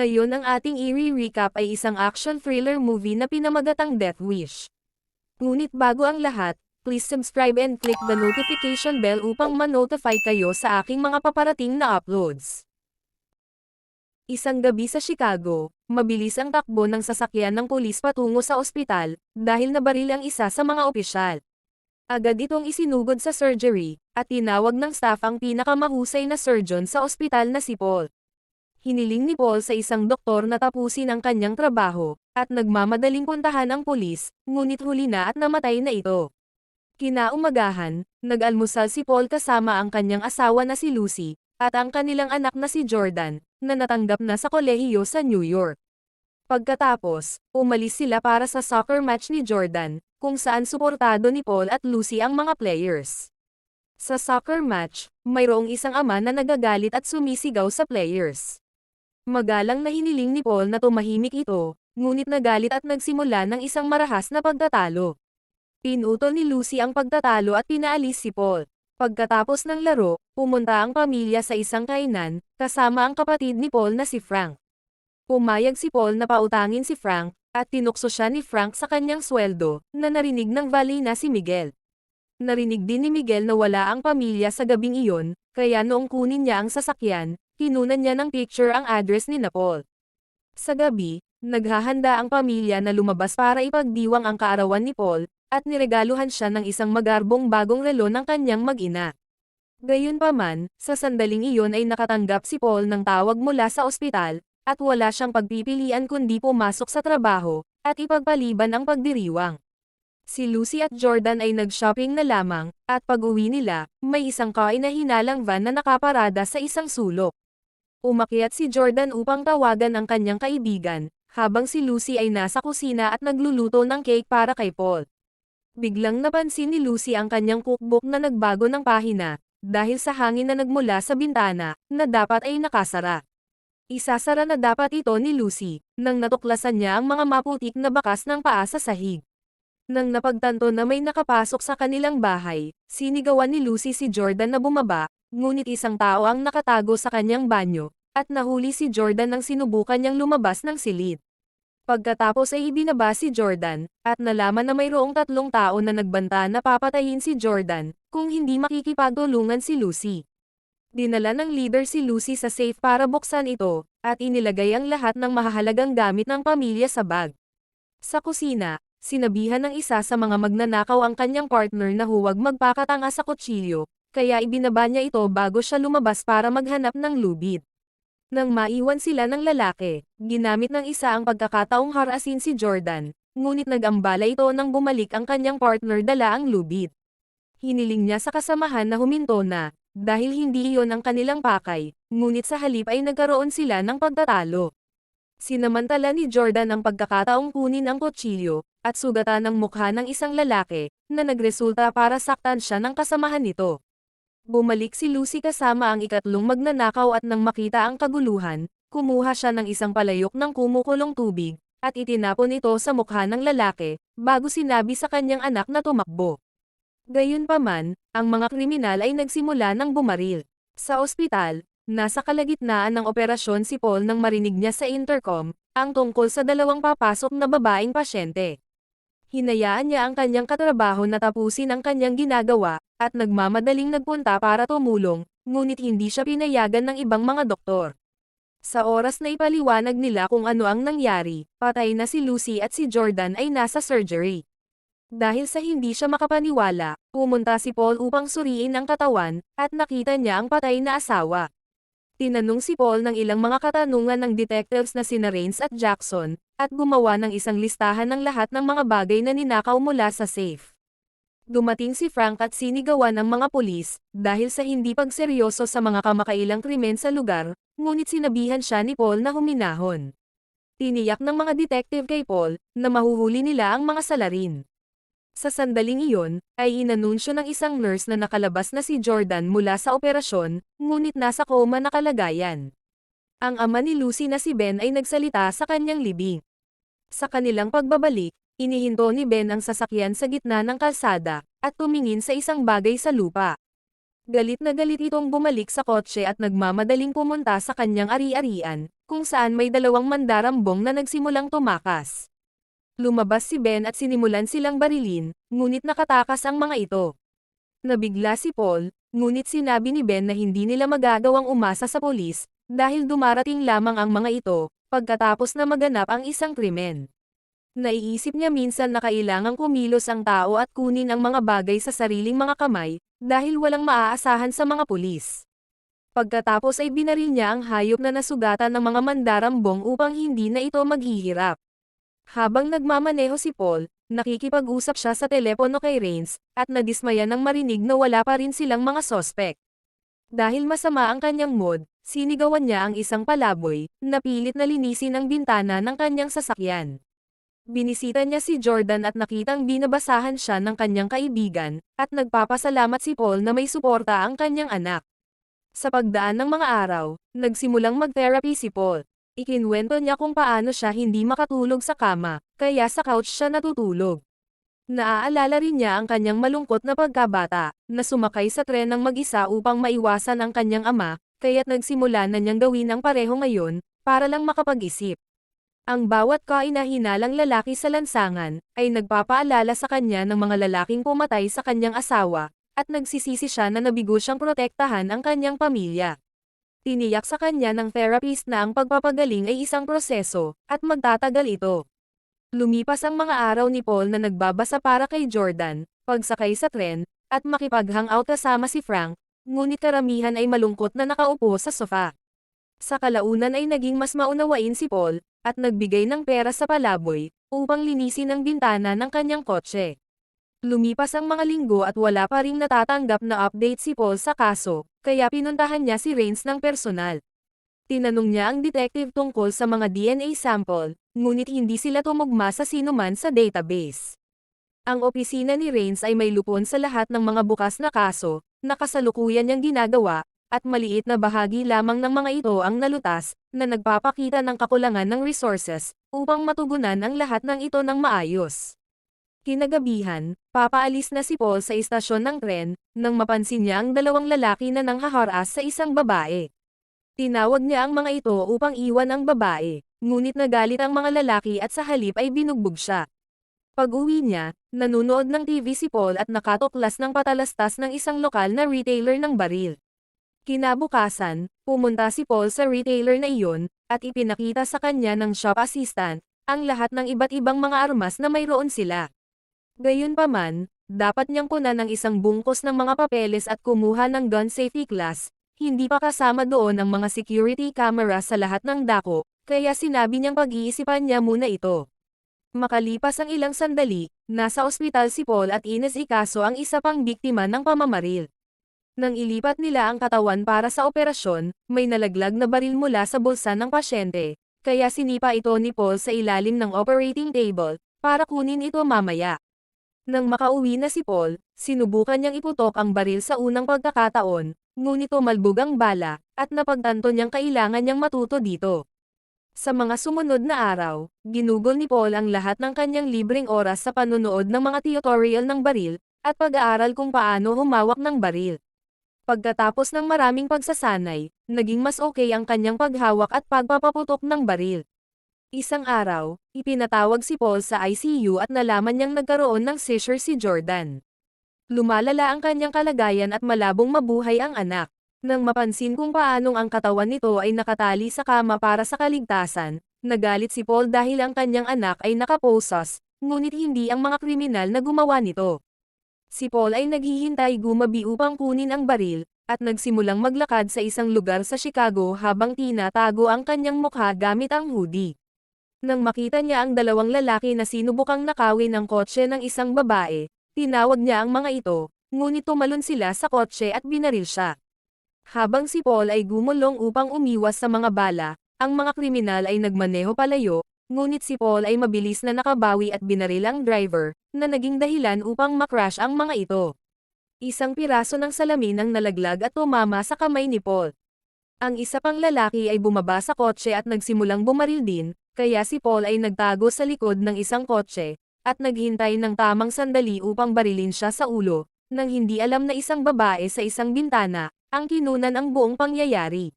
Ngayon ang ating i-recap ay isang action thriller movie na pinamagatang Death Wish. Ngunit bago ang lahat, please subscribe and click the notification bell upang ma-notify kayo sa aking mga paparating na uploads. Isang gabi sa Chicago, mabilis ang takbo ng sasakyan ng pulis patungo sa ospital, dahil nabaril ang isa sa mga opisyal. Agad itong isinugod sa surgery, at tinawag ng staff ang pinakamahusay na surgeon sa ospital na si Paul. Hiniling ni Paul sa isang doktor na tapusin ang kanyang trabaho, at nagmamadaling puntahan ang pulis, ngunit huli na at namatay na ito. Kinaumagahan, nag-almusal si Paul kasama ang kanyang asawa na si Lucy, at ang kanilang anak na si Jordan, na natanggap na sa kolehiyo sa New York. Pagkatapos, umalis sila para sa soccer match ni Jordan, kung saan suportado ni Paul at Lucy ang mga players. Sa soccer match, mayroong isang ama na nagagalit at sumisigaw sa players. Magalang na hiniling ni Paul na tumahimik ito, ngunit nagalit at nagsimula ng isang marahas na pagtatalo. Pinutol ni Lucy ang pagtatalo at pinaalis si Paul. Pagkatapos ng laro, pumunta ang pamilya sa isang kainan, kasama ang kapatid ni Paul na si Frank. Pumayag si Paul na pautangin si Frank, at tinukso siya ni Frank sa kanyang sweldo, na narinig ng valet na si Miguel. Narinig din ni Miguel na wala ang pamilya sa gabing iyon, kaya noong kunin niya ang sasakyan, kinunan niya ng picture ang address ni Paul. Sa gabi, naghahanda ang pamilya na lumabas para ipagdiwang ang kaarawan ni Paul, at niregaluhan siya ng isang magarbong bagong relo ng kanyang mag-ina. Gayunpaman, sa sandaling iyon ay nakatanggap si Paul ng tawag mula sa ospital, at wala siyang pagpipilian kundi pumasok sa trabaho, at ipagpaliban ang pagdiriwang. Si Lucy at Jordan ay nag-shopping na lamang, at pag-uwi nila, may isang kainahinalang van na nakaparada sa isang sulok. Umakyat si Jordan upang tawagan ang kanyang kaibigan, habang si Lucy ay nasa kusina at nagluluto ng cake para kay Paul. Biglang napansin ni Lucy ang kanyang cookbook na nagbago ng pahina, dahil sa hangin na nagmula sa bintana, na dapat ay nakasara. Isasara na dapat ito ni Lucy, nang natuklasan niya ang mga maputik na bakas ng paa sa sahig. Nang napagtanto na may nakapasok sa kanilang bahay, sinigawan ni Lucy si Jordan na bumaba, ngunit isang tao ang nakatago sa kanyang banyo, at nahuli si Jordan nang sinubukan niyang lumabas ng silid. Pagkatapos ay ibinaba si Jordan, at nalaman na mayroong 3 tao na nagbanta na papatayin si Jordan, kung hindi makikipagtulungan si Lucy. Dinala ng leader si Lucy sa safe para buksan ito, at inilagay ang lahat ng mahahalagang gamit ng pamilya sa bag. Sa kusina, sinabihan ng isa sa mga magnanakaw ang kanyang partner na huwag magpakatanga sa kutsilyo, kaya ibinaba niya ito bago siya lumabas para maghanap ng lubid. Nang maiwan sila ng lalaki, ginamit ng isa ang pagkakataong harasin si Jordan, ngunit nag-ambala ito nang bumalik ang kanyang partner dala ang lubid. Hiniling niya sa kasamahan na huminto na, dahil hindi iyon ang kanilang pakay, ngunit sa halip ay nagkaroon sila ng pagtatalo. Sinamantala ni Jordan ang pagkakataong kunin ang kutsilyo, at sugatan ang mukha ng isang lalaki, na nagresulta para saktan siya ng kasamahan nito. Bumalik si Lucy kasama ang ikatlong magnanakaw at nang makita ang kaguluhan, kumuha siya ng isang palayok ng kumukulong tubig, at itinapon ito sa mukha ng lalaki, bago sinabi sa kanyang anak na tumakbo. Gayunpaman, ang mga kriminal ay nagsimula ng bumaril. Sa ospital, nasa kalagitnaan ng operasyon si Paul nang marinig niya sa intercom, ang tungkol sa 2 papasok na babaeng pasyente. Hinayaan niya ang kanyang katrabaho na tapusin ang kanyang ginagawa, at nagmamadaling nagpunta para tumulong, ngunit hindi siya pinayagan ng ibang mga doktor. Sa oras na ipaliwanag nila kung ano ang nangyari, patay na si Lucy at si Jordan ay nasa surgery. Dahil sa hindi siya makapaniwala, pumunta si Paul upang suriin ang katawan, at nakita niya ang patay na asawa. Tinanong si Paul ng ilang mga katanungan ng detectives na sina Rains at Jackson, at gumawa ng isang listahan ng lahat ng mga bagay na ninakaw mula sa safe. Dumating si Frank at sinigawan ng mga pulis, dahil sa hindi pagseryoso sa mga kamakailang krimen sa lugar, ngunit sinabihan siya ni Paul na huminahon. Tiniyak ng mga detective kay Paul, na mahuhuli nila ang mga salarin. Sa sandaling iyon, ay inanunsyo ng isang nurse na nakalabas na si Jordan mula sa operasyon, ngunit nasa coma na kalagayan. Ang ama ni Lucy na si Ben ay nagsalita sa kanyang libing. Sa kanilang pagbabalik, inihinto ni Ben ang sasakyan sa gitna ng kalsada, at tumingin sa isang bagay sa lupa. Galit na galit itong bumalik sa kotse at nagmamadaling pumunta sa kanyang ari-arian, kung saan may dalawang mandarambong na nagsimulang tumakas. Lumabas si Ben at sinimulan silang barilin, ngunit nakatakas ang mga ito. Nabigla si Paul, ngunit sinabi ni Ben na hindi nila magagawang umasa sa polis, dahil dumarating lamang ang mga ito, pagkatapos na maganap ang isang krimen. Naiisip niya minsan na kailangang kumilos ang tao at kunin ang mga bagay sa sariling mga kamay, dahil walang maaasahan sa mga pulis. Pagkatapos ay binaril niya ang hayop na nasugatan ng mga mandarambong upang hindi na ito maghihirap. Habang nagmamaneho si Paul, nakikipag-usap siya sa telepono kay Rains, at nadismaya nang marinig na wala pa rin silang mga sospek. Dahil masama ang kanyang mood, sinigawan niya ang isang palaboy, na pilit na linisin ang bintana ng kanyang sasakyan. Binisita niya si Jordan at nakitang binabasahan siya ng kanyang kaibigan, at nagpapasalamat si Paul na may suporta ang kanyang anak. Sa pagdaan ng mga araw, nagsimulang mag-therapy si Paul. Ikinwento niya kung paano siya hindi makatulog sa kama, kaya sa couch siya natutulog. Naaalala rin niya ang kanyang malungkot na pagkabata, na sumakay sa tren ng mag-isa upang maiwasan ang kanyang ama, kaya't nagsimula na niyang gawin ang pareho ngayon, para lang makapag-isip. Ang bawat kainahinalang lalaki sa lansangan, ay nagpapaalala sa kanya ng mga lalaking pumatay sa kanyang asawa, at nagsisisi siya na nabigo siyang protektahan ang kanyang pamilya. Tiniyak sa kanya ng therapist na ang pagpapagaling ay isang proseso, at magtatagal ito. Lumipas ang mga araw ni Paul na nagbabasa para kay Jordan, pagsakay sa tren, at makipag-hangout kasama si Frank, ngunit karamihan ay malungkot na nakaupo sa sofa. Sa kalaunan ay naging mas maunawain si Paul, at nagbigay ng pera sa palaboy, upang linisin ang bintana ng kanyang kotse. Lumipas ang mga linggo at wala pa ring natatanggap na update si Paul sa kaso, kaya pinuntahan niya si Rains ng personal. Tinanong niya ang detective tungkol sa mga DNA sample, ngunit hindi sila tumugma sa sinuman sa database. Ang opisina ni Rains ay may lupon sa lahat ng mga bukas na kaso, na kasalukuyan niyang ginagawa, at maliit na bahagi lamang ng mga ito ang nalutas, na nagpapakita ng kakulangan ng resources, upang matugunan ang lahat ng ito ng maayos. Kinagabihan, papaalis na si Paul sa istasyon ng tren, nang mapansin niya ang dalawang lalaki na nanghaharas sa isang babae. Tinawag niya ang mga ito upang iwan ang babae, ngunit nagalit ang mga lalaki at sa halip ay binugbog siya. Pag-uwi niya, nanunood ng TV si Paul at nakatuklas ng patalastas ng isang lokal na retailer ng baril. Kinabukasan, pumunta si Paul sa retailer na iyon, at ipinakita sa kanya ng shop assistant, ang lahat ng iba't ibang mga armas na mayroon sila. Gayunpaman, dapat niyang punan ng isang bungkos ng mga papeles at kumuha ng gun safety class, hindi pa kasama doon ang mga security camera sa lahat ng dako, kaya sinabi niyang pag-iisipan niya muna ito. Makalipas ang ilang sandali, nasa ospital si Paul at inasikaso ang isa pang biktima ng pamamaril. Nang ilipat nila ang katawan para sa operasyon, may nalaglag na baril mula sa bulsa ng pasyente, kaya sinipa ito ni Paul sa ilalim ng operating table, para kunin ito mamaya. Nang makauwi na si Paul, sinubukan niyang iputok ang baril sa unang pagkakataon, ngunit tumalbog ang bala, at napagtanto niyang kailangan niyang matuto dito. Sa mga sumunod na araw, ginugol ni Paul ang lahat ng kanyang libreng oras sa panonood ng mga tutorial ng baril, at pag-aaral kung paano humawak ng baril. Pagkatapos ng maraming pagsasanay, naging mas okay ang kanyang paghawak at pagpapaputok ng baril. Isang araw, ipinatawag si Paul sa ICU at nalaman niyang nagkaroon ng seizure si Jordan. Lumalala ang kanyang kalagayan at malabong mabuhay ang anak. Nang mapansin kung paanong ang katawan nito ay nakatali sa kama para sa kaligtasan, nagalit si Paul dahil ang kanyang anak ay nakaposas, ngunit hindi ang mga kriminal na gumawa nito. Si Paul ay naghihintay gumabi upang kunin ang baril, at nagsimulang maglakad sa isang lugar sa Chicago habang tinatago ang kanyang mukha gamit ang hoodie. Nang makita niya ang dalawang lalaki na sinubukang nakawin ang kotse ng isang babae, tinawag niya ang mga ito, ngunit tumalon sila sa kotse at binaril siya. Habang si Paul ay gumulong upang umiwas sa mga bala, ang mga kriminal ay nagmaneho palayo, ngunit si Paul ay mabilis na nakabawi at binaril ang driver, na naging dahilan upang makrash ang mga ito. Isang piraso ng salamin ang nalaglag at tumama sa kamay ni Paul. Ang isa pang lalaki ay bumaba sa kotse at nagsimulang bumaril din, kaya si Paul ay nagtago sa likod ng isang kotse, at naghintay ng tamang sandali upang barilin siya sa ulo, nang hindi alam na isang babae sa isang bintana, ang kinunan ang buong pangyayari.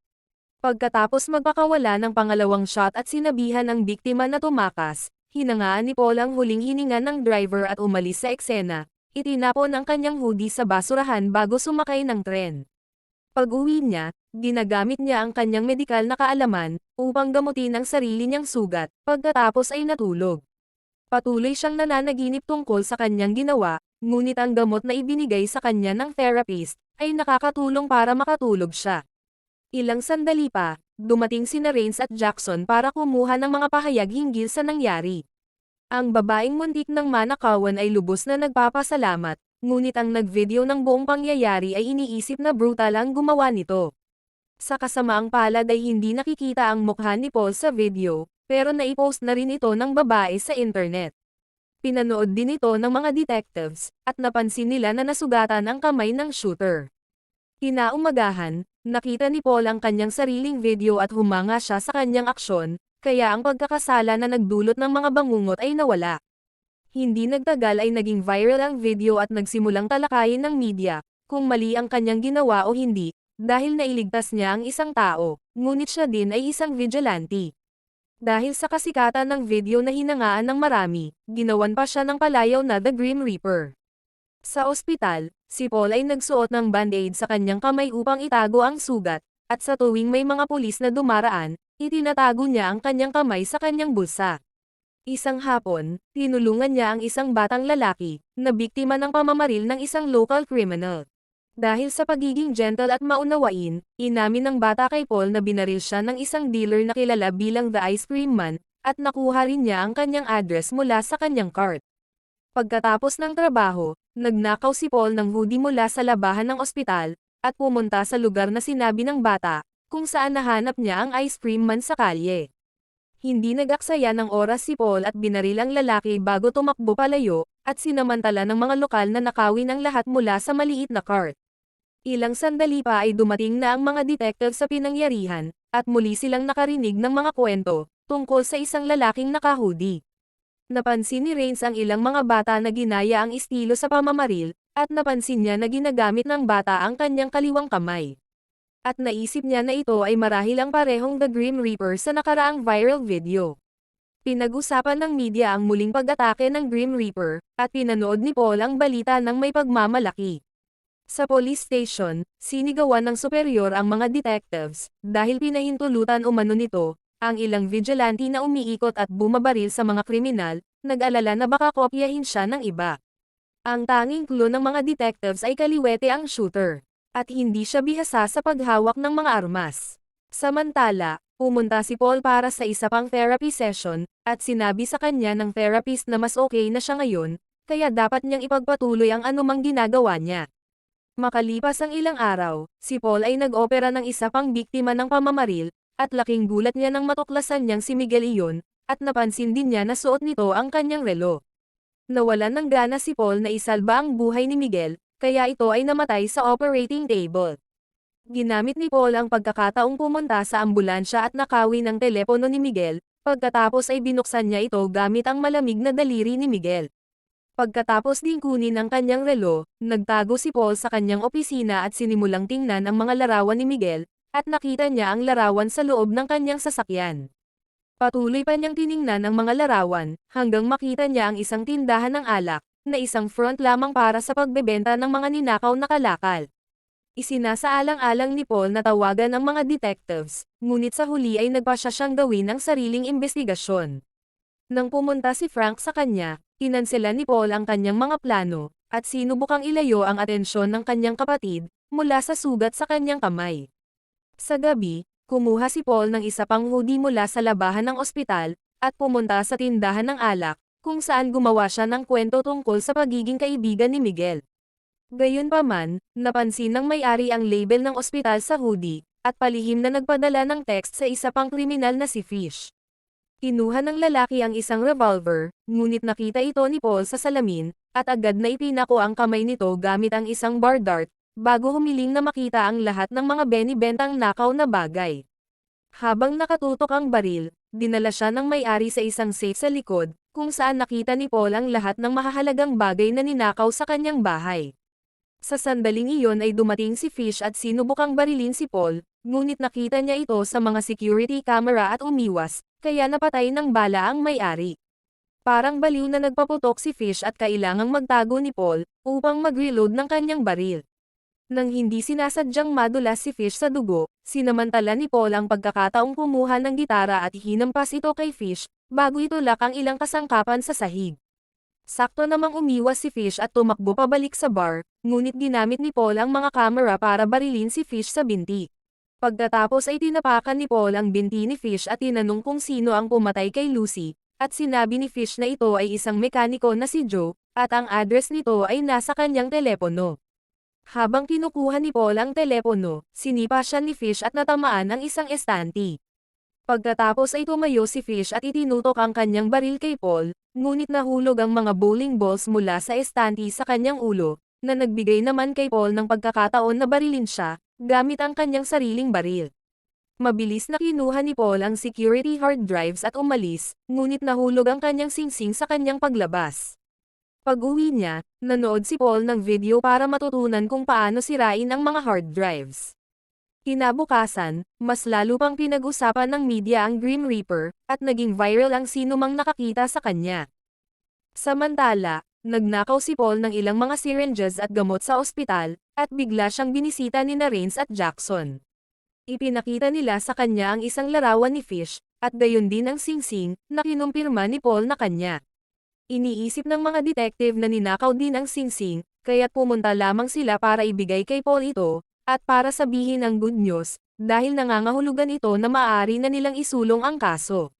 Pagkatapos magpakawala ng pangalawang shot at sinabihan ang biktima na tumakas, hinangaan ni Paul ang huling hininga ng driver at umalis sa eksena. Itinapon ang kanyang hoodie sa basurahan bago sumakay ng tren. Pag-uwi niya, ginagamit niya ang kanyang medikal na kaalaman upang gamutin ang sarili niyang sugat, pagkatapos ay natulog. Patuloy siyang nananaginip tungkol sa kanyang ginawa, ngunit ang gamot na ibinigay sa kanya ng therapist ay nakakatulong para makatulog siya. Ilang sandali pa, dumating sina Rains at Jackson para kumuha ng mga pahayag hinggil sa nangyari. Ang babaeng muntik ng manakawan ay lubos na nagpapasalamat, ngunit ang nag-video ng buong pangyayari ay iniisip na brutal ang gumawa nito. Sa kasamaang palad ay hindi nakikita ang mukha ni Paul sa video, pero naipost na rin ito ng babae sa internet. Pinanood din ito ng mga detectives, at napansin nila na nasugatan ang kamay ng shooter. Kinaumagahan, nakita ni Paul ang kanyang sariling video at humanga siya sa kanyang aksyon, kaya ang pagkakasala na nagdulot ng mga bangungot ay nawala. Hindi nagtagal ay naging viral ang video at nagsimulang talakayin ng media, kung mali ang kanyang ginawa o hindi, dahil nailigtas niya ang isang tao, ngunit siya din ay isang vigilante. Dahil sa kasikatan ng video na hinangaan ng marami, ginawan pa siya ng palayaw na The Grim Reaper. Sa ospital, si Paul ay nagsuot ng band-aid sa kanyang kamay upang itago ang sugat, at sa tuwing may mga pulis na dumaraan, itinatago niya ang kanyang kamay sa kanyang bulsa. Isang hapon, tinulungan niya ang isang batang lalaki, na biktima ng pamamaril ng isang local criminal. Dahil sa pagiging gentle at maunawain, inamin ng bata kay Paul na binaril siya ng isang dealer na kilala bilang The Ice Cream Man, at nakuha rin niya ang kanyang address mula sa kanyang cart. Pagkatapos ng trabaho, nagnakaw si Paul ng hoodie mula sa labahan ng ospital, at pumunta sa lugar na sinabi ng bata, kung saan nahanap niya ang ice cream man sa kalye. Hindi nag-aksaya ng oras si Paul at binaril ang lalaki bago tumakbo palayo, at sinamantala ng mga lokal na nakawin ang lahat mula sa maliit na cart. Ilang sandali pa ay dumating na ang mga detective sa pinangyarihan, at muli silang nakarinig ng mga kwento, tungkol sa isang lalaking naka-hoodie. Napansin ni Rains ang ilang mga bata na ginaya ang estilo sa pamamaril, at napansin niya na ginagamit ng bata ang kanyang kaliwang kamay. At naisip niya na ito ay marahil ang parehong The Grim Reaper sa nakaraang viral video. Pinag-usapan ng media ang muling pag-atake ng Grim Reaper, at pinanood ni Paul ang balita ng may pagmamalaki. Sa police station, sinigawan ng superior ang mga detectives, dahil pinahintulutan umano nito, ang ilang vigilante na umiikot at bumabaril sa mga kriminal, nag-alala na baka kopyahin siya ng iba. Ang tanging clue ng mga detectives ay kaliwete ang shooter, at hindi siya bihasa sa paghawak ng mga armas. Samantala, pumunta si Paul para sa isa pang therapy session, at sinabi sa kanya ng therapist na mas okay na siya ngayon, kaya dapat niyang ipagpatuloy ang anumang ginagawa niya. Makalipas ang ilang araw, si Paul ay nag-opera ng isa pang biktima ng pamamaril, at laking gulat niya nang matuklasan niyang si Miguel iyon, at napansin din niya na suot nito ang kanyang relo. Nawalan ng gana si Paul na isalba ang buhay ni Miguel, kaya ito ay namatay sa operating table. Ginamit ni Paul ang pagkakataong pumunta sa ambulansya at nakawi ng telepono ni Miguel, pagkatapos ay binuksan niya ito gamit ang malamig na daliri ni Miguel. Pagkatapos ding kunin ang kanyang relo, nagtago si Paul sa kanyang opisina at sinimulang tingnan ang mga larawan ni Miguel, at nakita niya ang larawan sa loob ng kanyang sasakyan. Patuloy pa niyang tiningnan ang mga larawan, hanggang makita niya ang isang tindahan ng alak, na isang front lamang para sa pagbebenta ng mga ninakaw na kalakal. Isinasaalang-alang ni Paul na tawagan ang mga detectives, ngunit sa huli ay nagpasya siyang gawin ang sariling imbestigasyon. Nang pumunta si Frank sa kanya, kinansela ni Paul ang kanyang mga plano, at sinubukang ilayo ang atensyon ng kanyang kapatid, mula sa sugat sa kanyang kamay. Sa gabi, kumuha si Paul ng isa pang hoodie mula sa labahan ng ospital, at pumunta sa tindahan ng alak, kung saan gumawa siya ng kwento tungkol sa pagiging kaibigan ni Miguel. Gayunpaman, napansin ng may-ari ang label ng ospital sa hoodie, at palihim na nagpadala ng text sa isa pang kriminal na si Fish. Kinuha ng lalaki ang isang revolver, ngunit nakita ito ni Paul sa salamin, at agad na ipinako ang kamay nito gamit ang isang bar dart, bago humiling na makita ang lahat ng mga benibentang nakaw na bagay. Habang nakatutok ang baril, dinala siya ng may-ari sa isang safe sa likod, kung saan nakita ni Paul ang lahat ng mahahalagang bagay na ninakaw sa kanyang bahay. Sa sandaling iyon ay dumating si Fish at sinubukang barilin si Paul, ngunit nakita niya ito sa mga security camera at umiwas, kaya napatay ng bala ang may-ari. Parang baliw na nagpaputok si Fish at kailangang magtago ni Paul, upang mag-reload ng kanyang baril. Nang hindi sinasadyang madulas si Fish sa dugo, sinamantala ni Paul ang pagkakataong kumuha ng gitara at hinampas ito kay Fish, bago itulak ang ilang kasangkapan sa sahig. Sakto namang umiwas si Fish at tumakbo pabalik sa bar, ngunit ginamit ni Paul ang mga kamera para barilin si Fish sa binti. Pagkatapos ay tinapakan ni Paul ang binti ni Fish at tinanong kung sino ang pumatay kay Lucy, at sinabi ni Fish na ito ay isang mekaniko na si Joe, at ang address nito ay nasa kanyang telepono. Habang kinukuha ni Paul ang telepono, sinipa siya ni Fish at natamaan ang isang estante. Pagkatapos ay tumayo si Fish at itinutok ang kanyang baril kay Paul, ngunit nahulog ang mga bowling balls mula sa estante sa kanyang ulo, na nagbigay naman kay Paul ng pagkakataon na barilin siya, gamit ang kanyang sariling baril. Mabilis na kinuha ni Paul ang security hard drives at umalis, ngunit nahulog ang kanyang singsing sa kanyang paglabas. Pag-uwi niya, nanood si Paul ng video para matutunan kung paano sirain ang mga hard drives. Kinabukasan, mas lalo pang pinag-usapan ng media ang Grim Reaper, at naging viral ang sinumang nakakita sa kanya. Samantala, nagnakaw si Paul ng ilang mga syringes at gamot sa ospital, at bigla siyang binisita ni Rains at Jackson. Ipinakita nila sa kanya ang isang larawan ni Fish, at gayon din ang singsing, na kinumpirma ni Paul na kanya. Iniisip ng mga detective na ninakaw din ang singsing, kaya't pumunta lamang sila para ibigay kay Paul ito, at para sabihin ang good news, dahil nangangahulugan ito na maaari na nilang isulong ang kaso.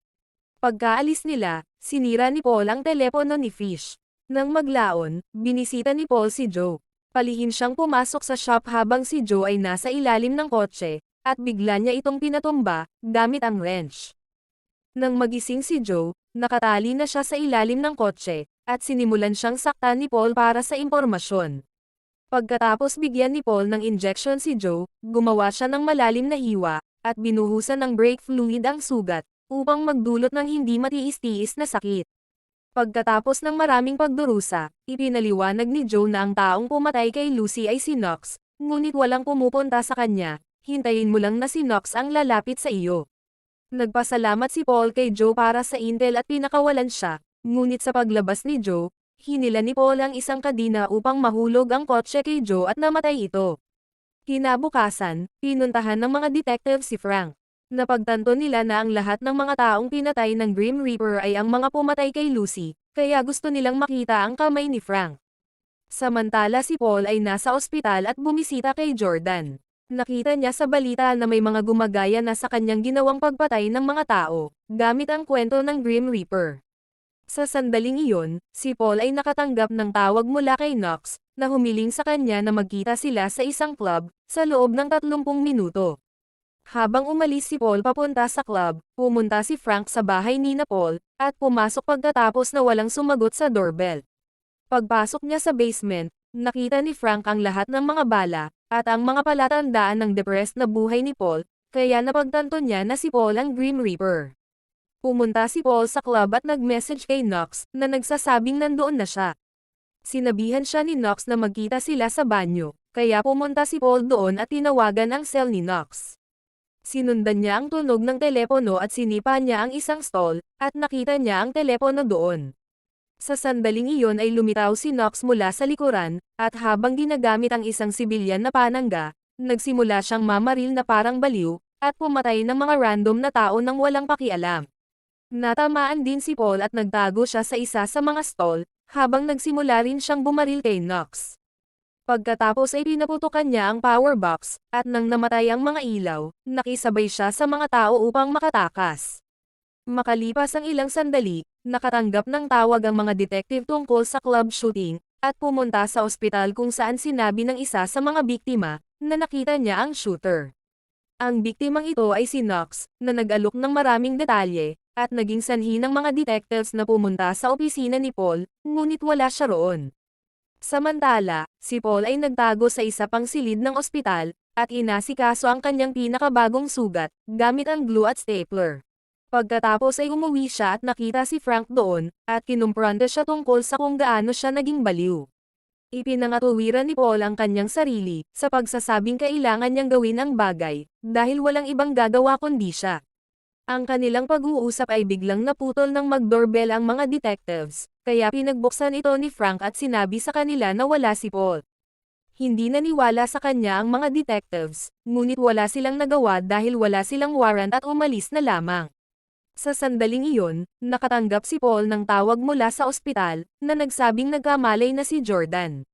Pagkaalis nila, sinira ni Paul ang telepono ni Fish. Nang maglaon, binisita ni Paul si Joe. Palihim siyang pumasok sa shop habang si Joe ay nasa ilalim ng kotse, at bigla niya itong pinatumba, gamit ang wrench. Nang magising si Joe, nakatali na siya sa ilalim ng kotse, at sinimulan siyang saktan ni Paul para sa impormasyon. Pagkatapos bigyan ni Paul ng injection si Joe, gumawa siya ng malalim na hiwa, at binuhusan ng brake fluid ang sugat, upang magdulot ng hindi matiis-tiis na sakit. Pagkatapos ng maraming pagdurusa, ipinaliwanag ni Joe na ang taong pumatay kay Lucy ay si Knox, ngunit walang pumupunta sa kanya, hintayin mo lang na si Knox ang lalapit sa iyo. Nagpasalamat si Paul kay Joe para sa intel at pinakawalan siya, ngunit sa paglabas ni Joe, hinila ni Paul ang isang kadina upang mahulog ang kotse kay Joe at namatay ito. Kinabukasan, pinuntahan ng mga detective si Frank. Napagtanto nila na ang lahat ng mga taong pinatay ng Grim Reaper ay ang mga pumatay kay Lucy, kaya gusto nilang makita ang kamay ni Frank. Samantala si Paul ay nasa ospital at bumisita kay Jordan. Nakita niya sa balita na may mga gumagaya na sa kanyang ginawang pagpatay ng mga tao, gamit ang kwento ng Grim Reaper. Sa sandaling iyon, si Paul ay nakatanggap ng tawag mula kay Knox, na humiling sa kanya na magkita sila sa isang club, sa loob ng 30 minuto. Habang umalis si Paul papunta sa club, pumunta si Frank sa bahay ni Paul, at pumasok pagkatapos na walang sumagot sa doorbell. Pagpasok niya sa basement, nakita ni Frank ang lahat ng mga bala, at ang mga palatandaan ng depressed na buhay ni Paul, kaya napagtanto niya na si Paul ang Grim Reaper. Pumunta si Paul sa club at nag-message kay Knox, na nagsasabing nandoon na siya. Sinabihan siya ni Knox na magkita sila sa banyo, kaya pumunta si Paul doon at tinawagan ang cell ni Knox. Sinundan niya ang tunog ng telepono at sinipa niya ang isang stall, at nakita niya ang telepono doon. Sa sandaling iyon ay lumitaw si Knox mula sa likuran, at habang ginagamit ang isang sibilyan na panangga, nagsimula siyang mamaril na parang baliw, at pumatay ng mga random na tao nang walang pakialam. Natamaan din si Paul at nagtago siya sa isa sa mga stall, habang nagsimula rin siyang bumaril kay Knox. Pagkatapos ay pinaputukan niya ang power box, at nang namatay ang mga ilaw, nakisabay siya sa mga tao upang makatakas. Makalipas ang ilang sandali, nakatanggap ng tawag ang mga detective tungkol sa club shooting, at pumunta sa ospital kung saan sinabi ng isa sa mga biktima, na nakita niya ang shooter. Ang biktimang ito ay si Knox, na nag-alok ng maraming detalye, at naging sanhi ng mga detectives na pumunta sa opisina ni Paul, ngunit wala siya roon. Samantala, si Paul ay nagtago sa isa pang silid ng ospital, at inasikaso ang kanyang pinakabagong sugat, gamit ang glue at stapler. Pagkatapos ay umuwi siya at nakita si Frank doon, at kinumpronta siya tungkol sa kung gaano siya naging baliw. Ipinangatuwiran ni Paul ang kanyang sarili, sa pagsasabing kailangan niyang gawin ang bagay, dahil walang ibang gagawa kundi siya. Ang kanilang pag-uusap ay biglang naputol nang mag-doorbell ang mga detectives, kaya pinagbuksan ito ni Frank at sinabi sa kanila na wala si Paul. Hindi naniwala sa kanya ang mga detectives, ngunit wala silang nagawa dahil wala silang warrant at umalis na lamang. Sa sandaling iyon, nakatanggap si Paul ng tawag mula sa ospital, na nagsabing nagkamalay na si Jordan.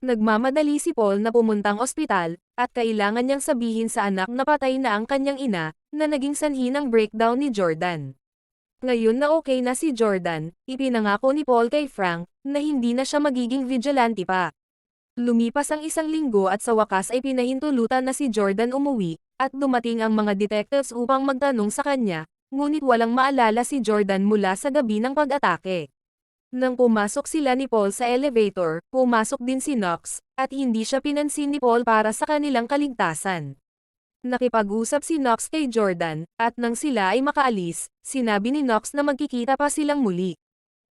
Nagmamadali si Paul na pumuntang ospital, at kailangan niyang sabihin sa anak na patay na ang kanyang ina, na naging sanhi ng breakdown ni Jordan. Ngayon na okay na si Jordan, ipinangako ni Paul kay Frank, na hindi na siya magiging vigilante pa. Lumipas ang isang linggo at sa wakas ay pinahintulutan na si Jordan umuwi, at dumating ang mga detectives upang magtanong sa kanya, ngunit walang maalala si Jordan mula sa gabi ng pag-atake. Nang pumasok sila ni Paul sa elevator, pumasok din si Knox, at hindi siya pinansin ni Paul para sa kanilang kaligtasan. Nakipag-usap si Knox kay Jordan, at nang sila ay makaalis, sinabi ni Knox na magkikita pa silang muli.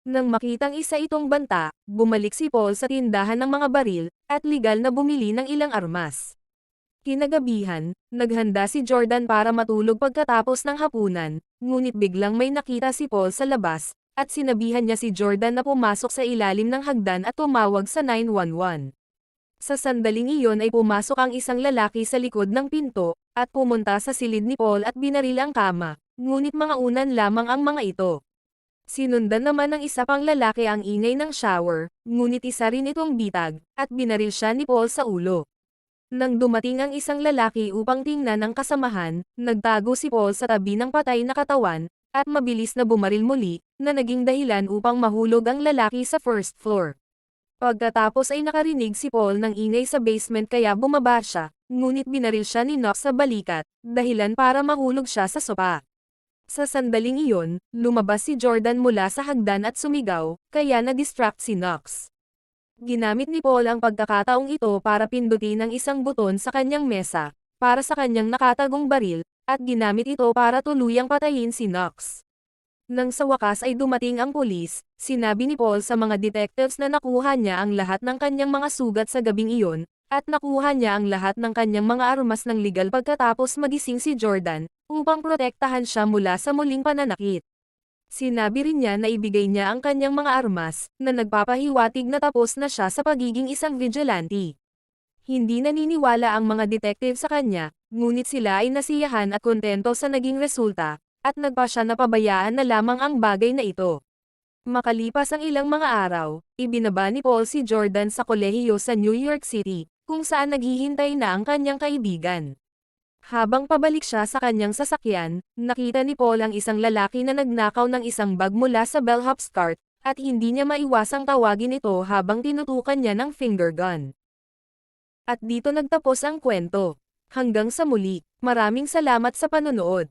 Nang makitang isa itong banta, bumalik si Paul sa tindahan ng mga baril, at legal na bumili ng ilang armas. Kinagabihan, naghanda si Jordan para matulog pagkatapos ng hapunan, ngunit biglang may nakita si Paul sa labas, at sinabihan niya si Jordan na pumasok sa ilalim ng hagdan at tumawag sa 911. Sa sandaling iyon ay pumasok ang isang lalaki sa likod ng pinto, at pumunta sa silid ni Paul at binaril ang kama, ngunit mga unan lamang ang mga ito. Sinundan naman ng isa pang lalaki ang ingay ng shower, ngunit isa rin itong bitag, at binaril siya ni Paul sa ulo. Nang dumating ang isang lalaki upang tingnan ang kasamahan, nagtago si Paul sa tabi ng patay na katawan, at mabilis na bumaril muli, na naging dahilan upang mahulog ang lalaki sa first floor. Pagkatapos ay nakarinig si Paul ng ingay sa basement kaya bumaba siya, ngunit binaril siya ni Knox sa balikat, dahilan para mahulog siya sa sopa. Sa sandaling iyon, lumabas si Jordan mula sa hagdan at sumigaw, kaya na-distract si Knox. Ginamit ni Paul ang pagkakataong ito para pindutin ang isang buton sa kanyang mesa, para sa kanyang nakatagong baril, at ginamit ito para tuluyang patayin si Knox. Nang sa wakas ay dumating ang pulis, sinabi ni Paul sa mga detectives na nakuha niya ang lahat ng kanyang mga sugat sa gabing iyon, at nakuha niya ang lahat ng kanyang mga armas ng legal pagkatapos magising si Jordan, upang protektahan siya mula sa muling pananakit. Sinabi rin niya na ibigay niya ang kanyang mga armas, na nagpapahiwatig na tapos na siya sa pagiging isang vigilante. Hindi naniniwala ang mga detective sa kanya, ngunit sila ay nasiyahan at kontento sa naging resulta, at nagpa siya na pabayaan na lamang ang bagay na ito. Makalipas ang ilang mga araw, ibinaba ni Paul si Jordan sa kolehiyo sa New York City, kung saan naghihintay na ang kanyang kaibigan. Habang pabalik siya sa kanyang sasakyan, nakita ni Paul ang isang lalaki na nagnakaw ng isang bag mula sa bellhop's cart, at hindi niya maiwasang tawagin ito habang tinutukan niya ng finger gun. At dito nagtapos ang kwento. Hanggang sa muli, maraming salamat sa panonood.